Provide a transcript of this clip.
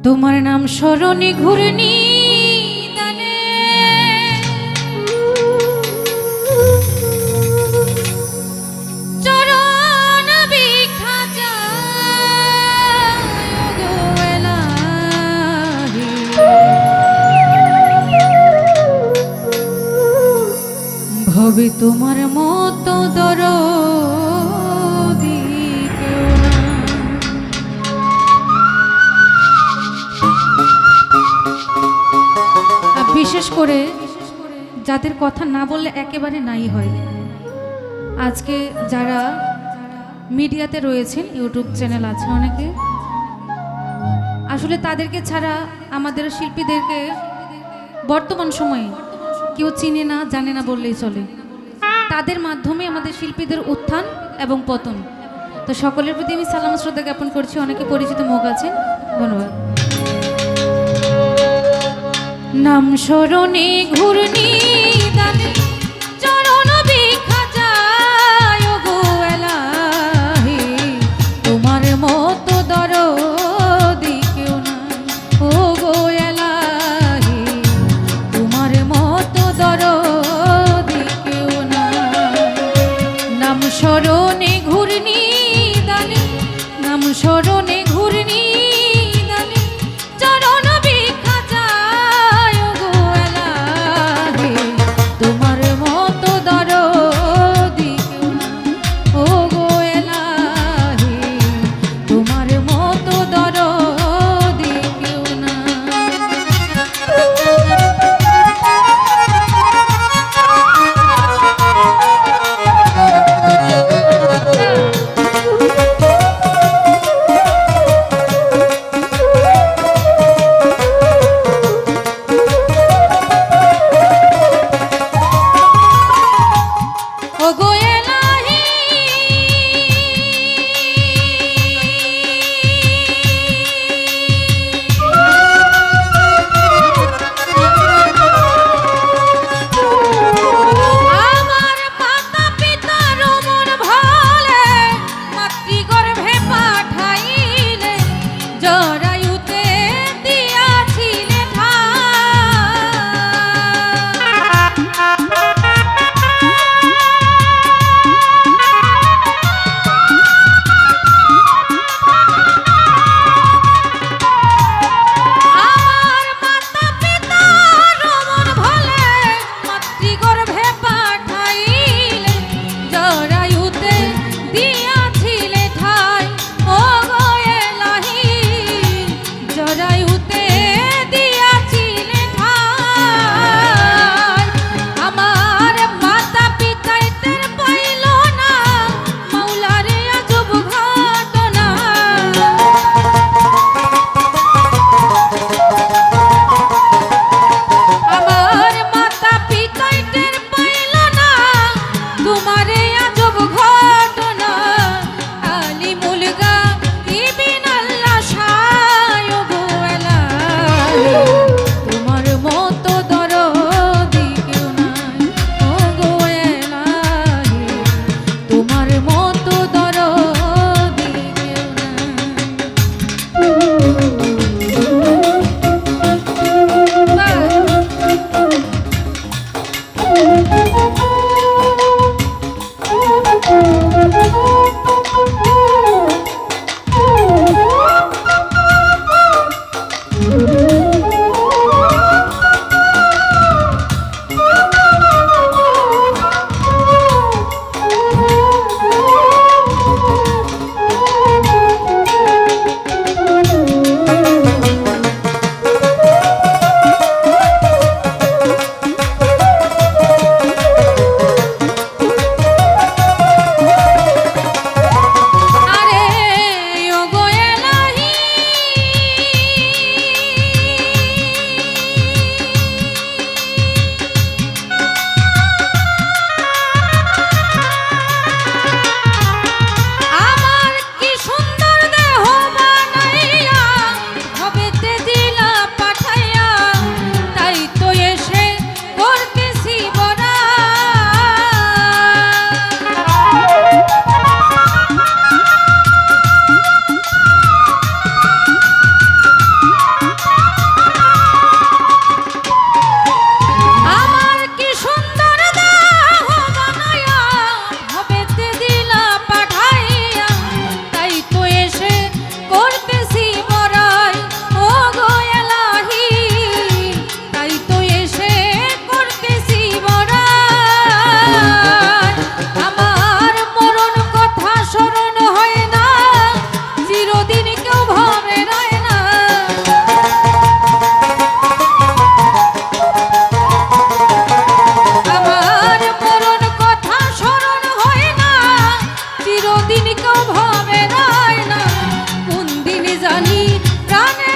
তোমার নাম স্মরণে ঘূর্ণি দানে চরণ বিখা যায় গো এলাহি। ভবে তোমার মতো দরদি কেউ না। বিশেষ করে যাদের কথা না বললে একেবারে নাই হয়, আজকে যারা মিডিয়াতে রয়েছেন, ইউটিউব চ্যানেল আছে অনেকে, আসলে তাদেরকে ছাড়া আমাদের শিল্পীদেরকে বর্তমান সময়ে কেউ চিনে না, জানে না বললেই চলে। তাদের মাধ্যমে আমাদের শিল্পীদের উত্থান এবং পতন। তো সকলের প্রতি আমি সালাম শ্রদ্ধা জ্ঞাপন করছি। অনেকে পরিচিত মুখ আছেন, ধন্যবাদ। নাম স্মরণে ঘূর্ণি দানে চরণ বিখা যায় গো এলাহি। তোমার মতো দরদি কেউ নাই ও গো এলাহি। তোমার মতো দরদি কেউ নাই। নাম স্মরণে ঘূর্ণি দানে, নাম স্মরণে ঘূর্ণি দানে চরণ বিখা যায় গো এলাহি। তোমার জানি প্রাণে